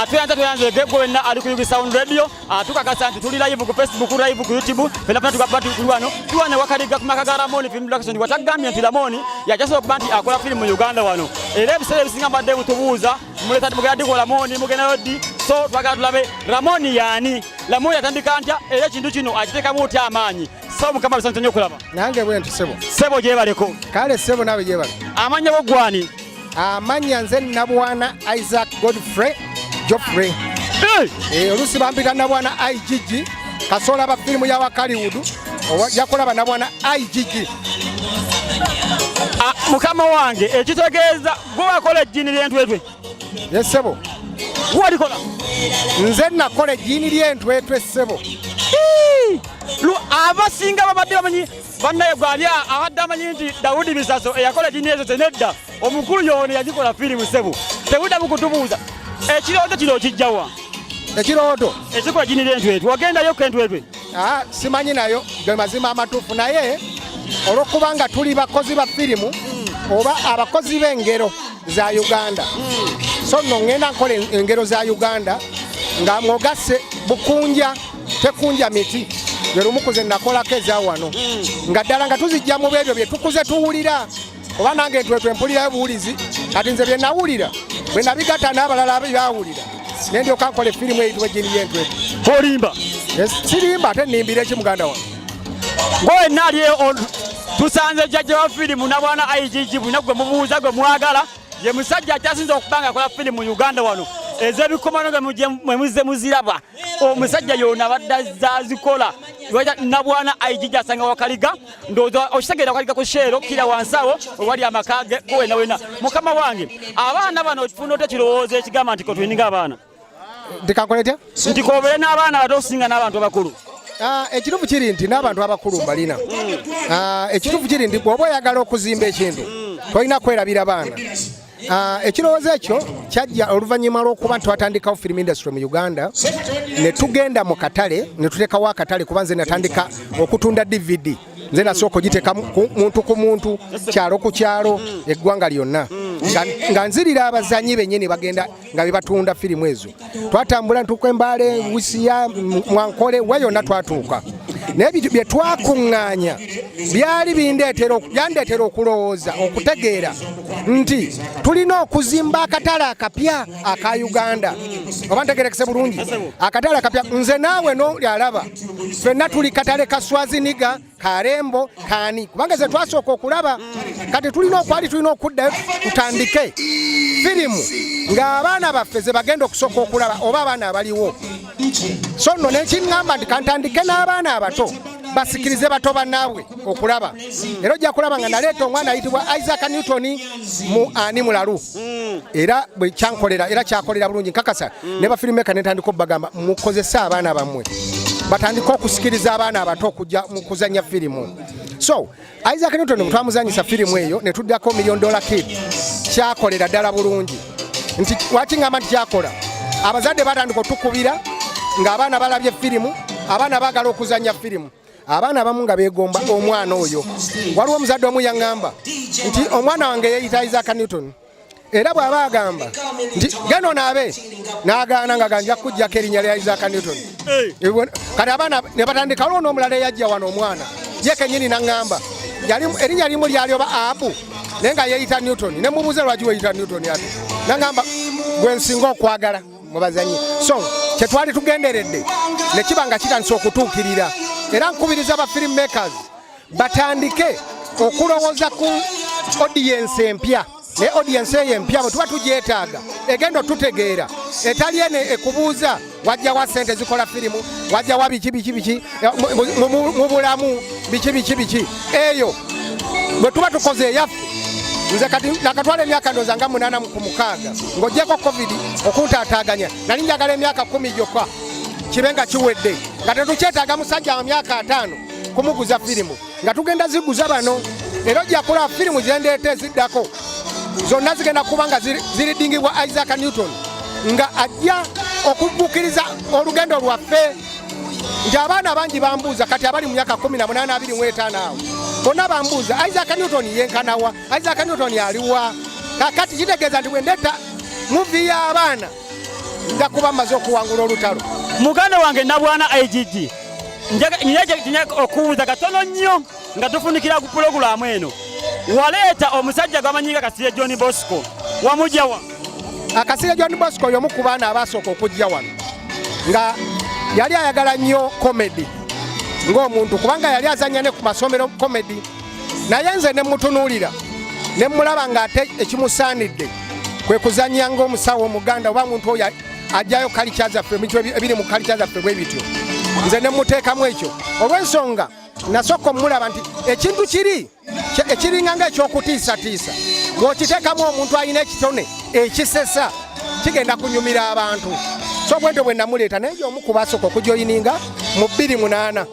Tuyanze gwenna ali ku Sound Radio tukakasa nti tuli live ku Facebook live ku YouTube pena tukapati kulwano tuwane wakaliga kumakaga Ramoni film production watagambye nti Ramoni yajaso kubanti akola film mu Uganda wano era ebisere bisinga mbadde butubuuza muleta mugadi ko Ramoni mugena yodi so twagatulabe Ramoni yani Ramoni yatandika ntya era kintu kino akiteka muti amanyi so mukama bisanze nyo kulaba nange bwe nti sebo je baleko kale sebo nawe je bale amanya bogwani amanya nze nabwana Isaac Godfrey Joffrey olusi bampita nabwana IGG kasola ba filmu ya Wakaliwudu yakola banabwana IGG mukama wange ekitegeeza gwe wakola ejjini ly'entwetwe yesebo walikola nze nakola ejjini ly'entwetwe sebo abasinga babadde bamanyi bannaye gwalya abadde amanyi nti Dawudi Bisaso eyakola ejjini ezo zenedda omukulu yoone yagikola firimu sebo tewudda mukutubuuza ekirooto kino kijjawa ekirooto ekikola ejjini ly'entwetwe wagendayo kentwetwe simanyi nayo ge mazima amatuufu naye olwokubanga tuli bakozi ba firimu oba abakozi b'engero za Uganda so nno ngenda nkola engero za Uganda nga mwogase bukunja tekunja miti yerumukuze nakolako eza wano nga ddala nga tuzijja mu bebyo bye tukuze tuwulira oba nange ntwetwe mpulirayo buwulizi kati nze bye nawulira bwe nabigatta n'abalala abibawulira nendyoka nkola firimu eyitibwa ejjini ly'entwetwe olimba sirimba ate nnimbira eki muganda wange ngowe nali tusanze jjajja wa firimu nabwana IGG bwina gwe mubuuza gwe mwagala ye musajja akyasinza okubanga akola firimu mu Uganda wano ez'ebikomano mwe muzze muziraba omusajja yona abadde zazikola nabwana IGG asanga Wakaliga ndowooza okitegeera Wakaliga ku sheero kira wansawo owali amaka ge wena wena mukama wange abaana bano okifunda ote kirowoozo ekigamba nti kotweninga abaana ndikakoletya nti kobeere n'abaana bato okusinga n'abantu abakulu ekituufu kiri nti n'abantu abakulu mbalina ekituufu kiri nti bw'oba oyagala okuzimba ekintu tolina kwerabira baana ekirowoozo ekyo kyajja oluvannyuma lw'okuba twatandikawo film industry mu Uganda ne tugenda mu katale ne tuteekawo akatale kuba nze natandika okutunda DVD nze nasooka ogiteeka muntu ku muntu kyalo ku kyalo eggwanga lyonna nga nzirira abazanyi bennyini bagenda nga bebatunda firimu ezo twatambula ntuuka Embaale Wisiya Mwankole wa yonna twatuuka naye bye twakuŋŋaanya byali byandeetera okulowooza okutegeera nti tulina okuzimba akatale akapya aka Uganda oba ntegerekese bulungi akatale akapya nze naawe nolyalaba ffenna tuli katale ka Swaziniga Karembo Kani kubanga ze twasooka okulaba kati tulina okuddayo tutandike firimu ng'abaana baffe ze bagenda okusooka okulaba oba abaana abaliwo so nno nekiŋŋamba nti kantandike n'abaana abato basikirize bato bannaabwe okulaba era ojja kulaba nga naleeta omwana ayitibwa Isaac Newton mu ani mulalu era bwe kyankolera era kyakolera bulungi nkakasa ne bafirimeka netandika obbagamba mukozese abaana bammwe batandika okusikiriza abaana abato okujja mu kuzannya firimu so Isaac Newton mutwamuzanyisa firimu eyo ne tuddako $1 million kid kyakolera ddala bulungi nti wakiŋŋamba nti kyakola abazadde batandika otukubira ng'abaana balabye firimu abaana baagala okuzannya firimu abaana abamu nga beegomba omwana oyo waliwo omuzadde omu yaŋŋamba nti omwana wange yeeyita Isaac Newton era bw'aba agamba nti genda onaabe n'agaana nga ganja kujjako erinnya lya Isaac Newton kati abaana ne batandika waliwo n'omulala eyajja wano omwana ye kennyini n'aŋŋamba erinnya limu lyali oba Abu naye nga yeeyita Newton ne mubuuze lwaki weeyita Newton ate n'aŋŋamba gwe nsinga okwagala mu bazanyi so kye twali tugenderedde ne kiba nga kitandise okutuukirira era nkubiriza ba film makers batandike okulowooza ku audience empya ne audience eyo empya bwe tuba tugyetaaga egenda otutegeera etali ene ekubuuza wajja wa sente zikola firimu wajja wa biki mu bulamu biki eyo bwe tuba tukoze eyaffe nze kati nakatwala emyaka ndooza nga 86 ng'ogyeko covid okuntaataaganya nali njagala emyaka 10 gyokka kibe nga kiwedde nga tetukyetaaga musajja wa myaka 5 kumuguza firimu nga tugenda ziguza bano era ojja kulaba firimu zendeeta eziddako zonna zigenda kuba nga ziridingibwa Isaac Newton nga ajja okubuukiriza olugendo lwaffe nti abaana bangi bambuuza kati abali mu myaka 18 25 awo bonna bambuuza Isaac Newton yenkanawa Isaac Newton aliwa kakati kitegeeza nti bwe ndeeta muvi y'abaana nja kuba maze okuwangula olutalo. Muganda wange nabwana IGG njaga okubuuza katono nnyo nga tufunikira ku pulogulaamu eno. Waleeta omusajja gwamanyiga Kasirye John Bosco wamugyawa? Kasirye John Bosco y'omu ku baana abaasooka okujja wano nga yali ayagala nnyo komedi ng'omuntu kubanga yali azannya ne ku masomero komedi, naye nze ne mutunuulira ne mulaba ng'ate ekimusaanidde kwe kuzannya ng'omusawo Omuganda oba muntu oyo ajjayo kalicha zaffe ebiri mu kalicha zaffe bwe bityo, nze ne muteekamu ekyo olw'ensonga nasooka omulaba nti ekintu ekiringa ng'ekyokutiisatiisa bw'okiteekamu omuntu alina ekitone ekisesa kigenda kunyumira abantu. So bwento bwe namuleeta naye omu ku baasooka okujoyininga mu 28.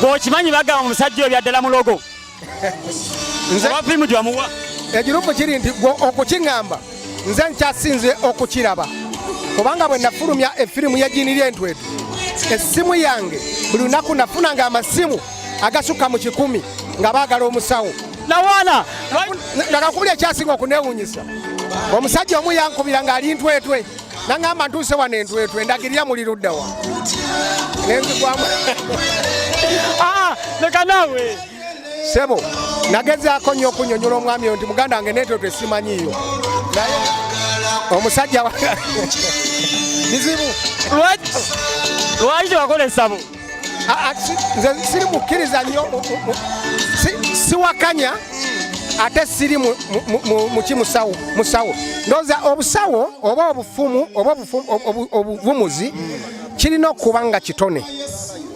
Bw'okimanyi bagamba omusajja oyo yaddala mulogo nze fiimu gyamuwa ekirupu kiri nti okukiŋŋamba nze nkyasinze okukiraba kubanga bwe nafulumya efirimu y'ejjini ly'entwetu essimu yange buli lunaku nafunanga amasimu agasukka mu 100 nga baagala omusawo nawana nakakubuli ekyasinga okuneewuunyisa omusajja omu yankubira ng'ali ntwetwe naŋŋamba ntuuse wano entwetwe ndagirira muli luddawa nenzigwamu leka naawe sebo nagezaako nnyo okunyonyola omwami oyo nti muganda wange netwetwe simanyiiyo naye omusajja bizibu. Lwaki tewakola essabo? Nze siri mukkiriza nnyo siwakanya ate siri mukimusawo ndowooza obusawo oba obufumu oba obuvumuzi kirina okuba nga kitone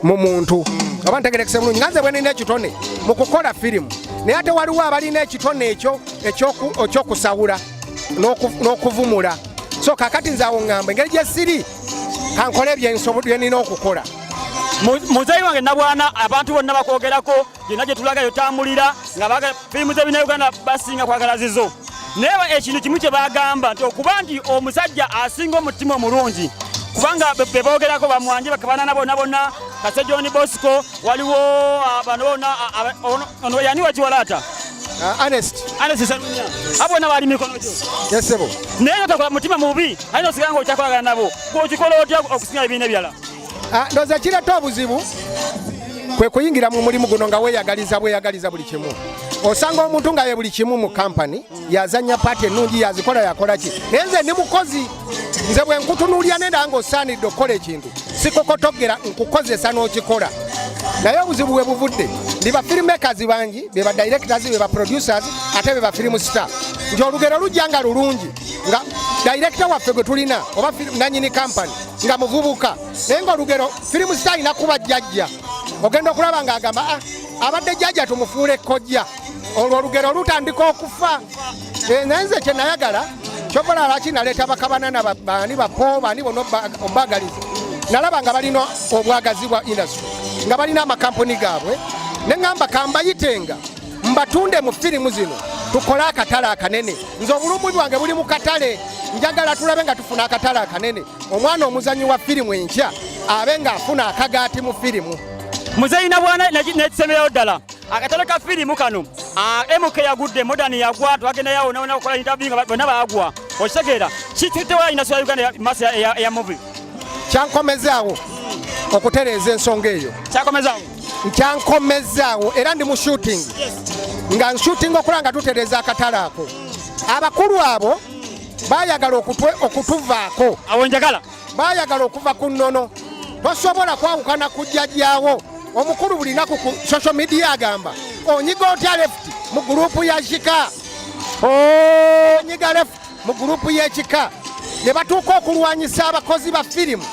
mu muntu oba ntegerekese bulungi. Nga nze bwe nina ekitone mu kukola firimu naye ate waliwo abalina ekitone ekyo ekyokusawula n'okuvumula. So kakati nze awo ŋŋamba engeri gye siri kankole bye nina okukola. Muzeeyi wange nabwana abantu bonna bakwogerako gyonna gye tulaga yotambulira nga firimu z'ebina Uganda basinga kwagala zizo. Naye ekintu kimu kye bagamba nti okuba nti omusajja asinga omutima omulungi kubanga be boogerako bamwanje bakabanana bonna Kasirye John Bosco waliwo bano bonna ono yani wakiwalaata Honest Salunya abona bali mikono gyo yesebo naye tokola mutima mubi ayino siganga okyakolagana nabo kwokikola otya okusinga ebibiina ebyala. Ndowooza kireta obuzibu kwe kuyingira mu mulimu guno nga weeyagaliza buli kimu. Osanga omuntu nga ye buli kimu mu kampani yazanya paati ennungi yazikola yakola ki, naye nze ndi mukozi. Nze bwe nkutunuulya nenda nga osaanidde okukola ekintu sikukotogera nkukozesa n'okikola. Naye obuzibu bwe buvudde ndi ba filmmakers bangi be ba directors be ba producers ate be ba film star nti olugero lujja nga lulungi nga director waffe gwe tulina oba nanyini kampani nga muvubuka naye nga olugero film star ina kuba jjajja ogenda okulaba ng'agamba abadde jjajja tumufuule kojja olwo olugero lutandika okufa. Naye nze kye nayagala kyokola lwaki naleeta bakabanana bani bapo bani bono ombagaliza nalaba nga balina obwagazi bwa industry nga balina amakampuni gaabwe neŋŋamba kambayitenga mbatunde mu firimu zino tukole akatale akanene. Nze obulumbu bwange buli mu katale njagala tulabe nga tufuna akatale akanene omwana omuzanyi wa firimu enkya abe ng'afuna akagaati mu firimu. Muzeeyi nabwana nekisemerayo ddala akatale ka firimu kano MK yagudde modern yagwa twagendayo naona okukola interview nga bonna baagwa okitegeera kituttewa industry ya Uganda masa ya movie kyankomezaawo okutereeza ensonga eyo kyankomezaawo era ndi mu shooting nga nshooting okulaba nga tutereeza akatale ako. Abakulu abo baayagala okutuvaako awo njagala baayagala okuva ku nnono tosobola kwawukana kujjajjaawo. Omukulu buli naku ku social media agamba onyiga otya left mu gurupu ya kika onyiga left mu gurupu y'ekika ne batuuka okulwanyisa abakozi ba firimu.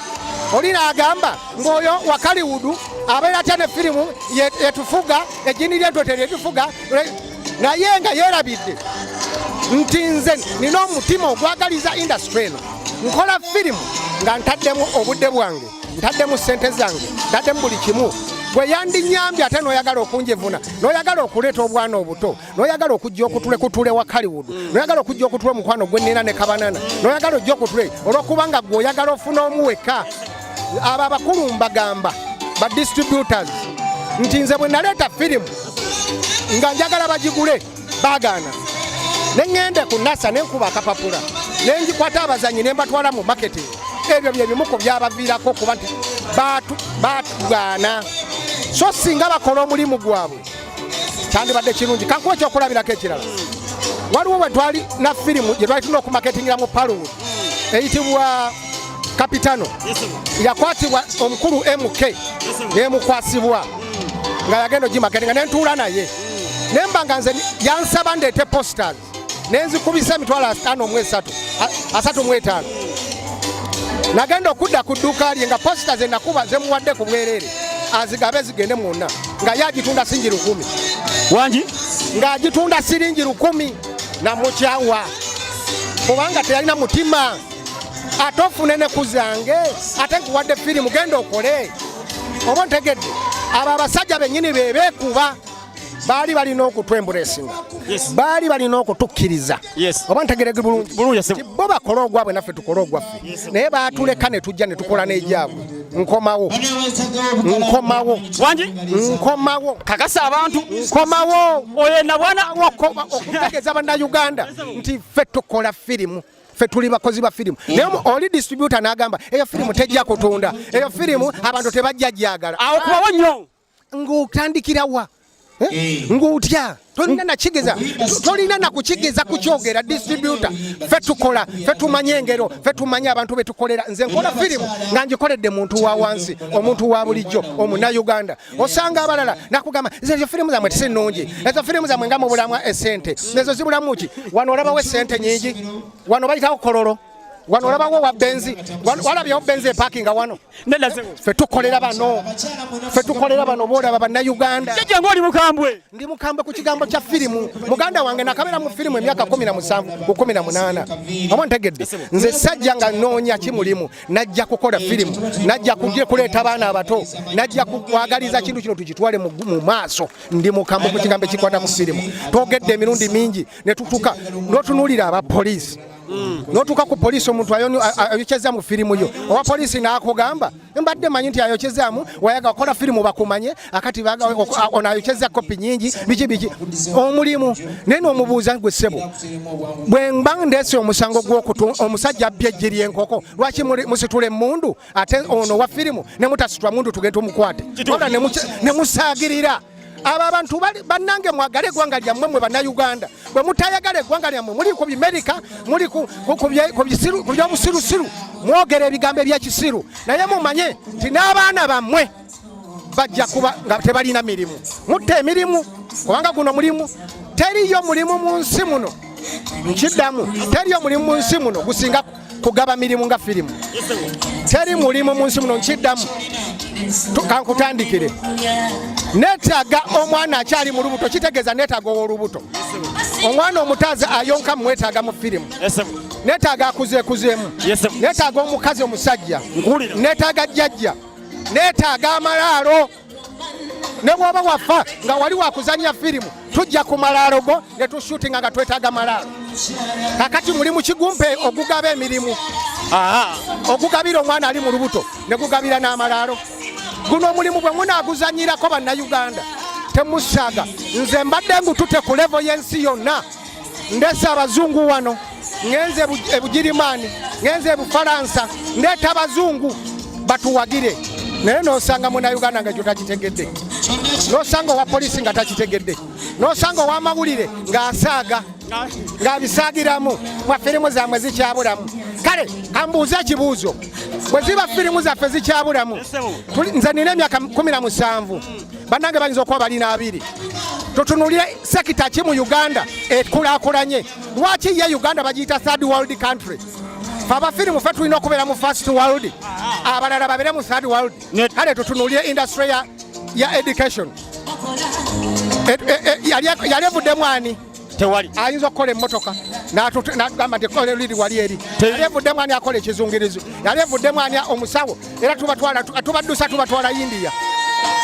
Oli n'agamba ng'oyo wa Hollywood abeera atya ne firimu yetufuga ejjini ly'entwete lyetufuga naye nga yeerabidde nti nze nina omutima ogwagaliza industry eno nkola firimu nga ntaddemu obudde bwange ntaddemu ssente zange ntaddemu buli kimu. Bwe yandinyambye ate n'oyagala okunjevuna n'oyagala okuleeta obwana obuto n'oyagala okujja okutule kutule wa Hollywood n'oyagala okujja okutule omukwano gwe nnina ne kabanana n'oyagala ojja okutule olw'okubanga gwe oyagala ofuna omuweka. Abo abakulu mbagamba ba distributors nti nze bwe naleeta firimu nga njagala bagigule baagaana ne ŋŋende ku NASA ne nkuba akapapula ne ngikwata abazanyi ne mbatwala mu marketing ebyo bye bimu ku byabaviirako kuba nti baatugaana so singa bakola omulimu gwabwe kyandibadde kirungi kankuwa ekyokulabirako ekirala waliwo bwe twali na firimu gye twali tulina okumaketingira mu Paluwo eyitibwa Kapitano yakwatibwa omukulu MK nemukwasibwa nga yagenda ogimaketinga nentuula naye nemba nga nze yansaba ndeete posters nenzikubisa emitwalo 35 nagenda okudda ku dduuka lye nga posters enakuba zemuwadde ku bwereere azigabe zigende mwonna nga yagitunda siringi 1000 wangi nga agitunda siringi 1000 namukyawa kubanga teyalina mutima ate ofune ne kuzange ate nkuwadde firimu genda okole oba ntegedde abo abasajja bennyini bebeekuba baali balina okutwembulesinga baali balina okutukkiriza oba ntegerege bulungi bo bakola ogwabwe naffe tukola ogwaffe naye baatuleka ne tujja ne tukola n'egyabwe nkomawo kakasa abantu nkomawo oyena bwana okutegeeza bannayuganda nti ffe tukola firimu ffe tuli bakozi ba firimu naye oli distributor n'agamba eyo firimu tejja kutunda eyo firimu abantu tebajja gyagala awo kubawo nnyo ng'otandikirawa ng'otya tolina nakigeza tolina nakukigeza kukyogera distributor ffe tukola ffe tumanye engero ffe tumanye abantu be tukolera nze nkola firimu nga ngikoledde muntu wa wansi omuntu wa bulijjo omunnayuganda osanga abalala nakugamba ezo firimu zammwe tisinnungi ezo firimu zammwe nga mubulamu esente ezo zibulamu ki wano olabawo esente nyingi wano bayitawo kololo wano olabawo wa benzi walabyawo benzi epakinga wano ffe tukolera bano boolaba bannayuganda oli mukambwe ndi mukambwe ku kigambo kya firimu muganda wange nakabeera mu firimu emyaka 17 ku 18 oba ntegedde nze sajja nga noonya kimulimu najja kukola firimu najja kuleeta abaana abato najja kwagaliza kintu kino tukitwale mu maaso ndi mukambwe ku kigambo ekikwata ku firimu twogedde emirundi mingi ne tutuuka n'otunuulira abapoliisi notuuka ku poliisi omuntu ayokyeza mu firimu yo owa poliisi n'akugamba mbadde manyi nti ayokyezaamu wayaga kola firimu bakumanye akati ono ayokyeza kopi nyingi biki omulimu naye n'omubuuza gwe ssebo bwe mba ndeese omusango omusajja abbye ejji ly'enkoko lwaki musitula emmundu ate ono wa firimu ne mutasitula mundu tugenda omukwate ola ne musaagirira abo abantu bannange mwagale eggwanga lyammwe mwe bannayuganda bwe mutayagala eggwanga lyammwe muli ku bimerika muli ku byobusirusiru mwogera ebigambo ebyekisiru naye mumanye nti n'abaana bammwe bajja kuba nga tebalina mirimu mutta emirimu kubanga guno mulimu teriyo mulimu mu nsi muno nkiddamu teriyo mulimu mu nsi muno gusinga kugaba mirimu nga firimu teri mulimu mu nsi muno nkiddamu kankutandikire neetaaga omwana akyali mu lubuto kitegeeza neetaaga ow'olubuto omwana omutaaza ayonka mwetaaga mu firimu neetaaga akuzeekuzeemu neetaaga omukazi omusajja neetaaga jjajja neetaaga amalaalo ne bw'oba wafa nga wali wakuzanya firimu tujja ku malaalo go ne tushutinga nga twetaaga malaalo kakati muli mu kigumpe ogugaba emirimu ogugabira omwana ali mu lubuto ne gugabira n'amalaalo guno omulimu bwe munaaguzanyirako bannayuganda temusaaga nze mbadde ngutute ku levo y'ensi yonna ndese abazungu wano ngenze ebugirimaani ngenze ebufalansa ndeeta abazungu batuwagire naye n'osanga munnayuganda nga ekyo takitegedde n'osanga owa polisi nga takitegedde n'osanga ow'amawulire ng'asaaga ng'abisaagiramu mwa firimu zammwe zikyabulamu kale kambuuze ekibuuzo bwe ziba firimu zaffe zikyabulamu nze nina emyaka 17 bannange bayinza okuba balina 2 tutunulire sekita ki mu Uganda ekulaakulanye lwaki ye Uganda bagiyita third world country fe abafirimu fe tulina okubeera mu first world abalala babeere mu third world kale tutunulire industry ya education yali evuddemu ani tewali ayinza okukola emmotoka n'agamba nti ekola liri wali eri yali evuddemu ani akola ekizungirizo yali evuddemu ani omusawo era tubaddusa tubatwala India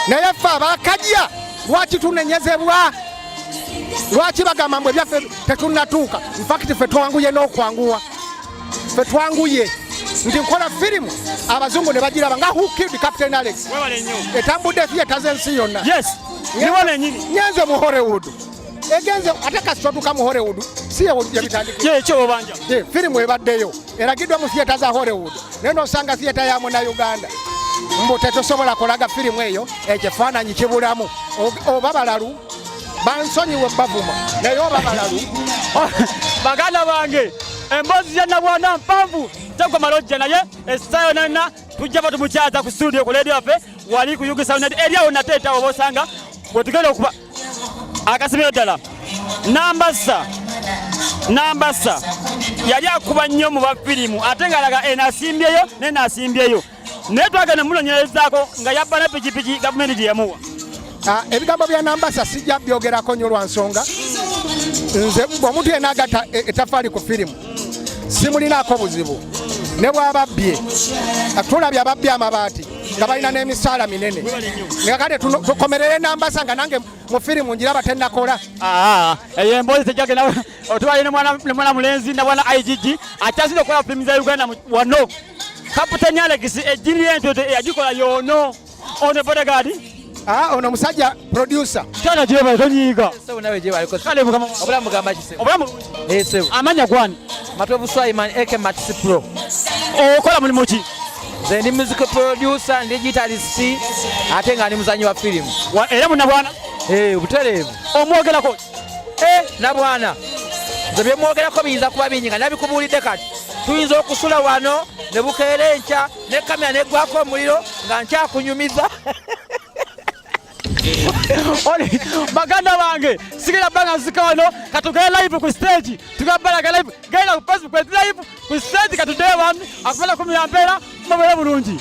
naye ffe abakajja lwaki tunenyezebwa lwaki bagamba mbwe byaffe tetunnatuuka infacti ffe twanguye n'okwanguwa ffe twanguye nti nkola firimu abazungu ne bagiraba nga Who Killed Captain Alex etambudde theatre z'ensi yonna nyenze mu Hollywood egenze ate kasitotuka mu Hollywood siye yabitandikira ekyo obanja firimu ebaddeyo eragiddwa mu theatre za Hollywood naye n'osanga theatre ya Uganda mbu tetusobola kulaga firimu eyo ekifaananyi kibulamu oba balalu bansonyiwe bavuma naye oba balalu baganda bange emboozi ya Nabwana mpanvu tegwa malojja naye essaayo nonna tujja batumukyaza ku studio ku radio yaffe wali ku Uganda Sound eriawo nateeta oba osanga bwetugenda okuba akasimiro ddala nambasa yali akuba nnyo mu bafirimu ate ng'alaga enasimbyeyo nenasimbyeyo naye twagenda munonyerezaako nga yabba na pikipiki gavumenti gye yamuwa. Ebigambo bya Nambasa sijja byogerako nnyo lwa nsonga nze omuntu yenna agatta ettaffaali ku firimu simulinaako buzibu ne bw'ababbye tulabye ababbye amabaati nga balina n'emisaala minene ngakate tukomerere Nambasa nga nange mu firimu njiraba tennakola. Eyo emboozi tejjagenda otubale ne mwana mulenzi Nabwana IGG akyasinze okukola firimu za Uganda wano Kapiteni Alex ejjiri y'entwete eyagikola yoono ono bodyguard ono musajja producer kyana gyebale tonyiiga obulamu gamba kisebo amanya gwani Matwevu Swaiman eke Matisi Pro okola mulimu ki? Nze ndi music producer ndi guitarist ate nga ndi muzanyi wa firimu era munabwana obutereevu omwogerako Nabwana nze byemwogerako biyinza kuba bingi nga nabikubuulidde kati tuyinza okusula wano ne bukeera enkya ne kamera neggwako omuliro nga nkyakunyumiza baganda bange sigala banga nzika wano katugere live ku stage tugabalaga live gaila ku Facebook live ku stage katudeba akufala kumyambera mabere bulungi.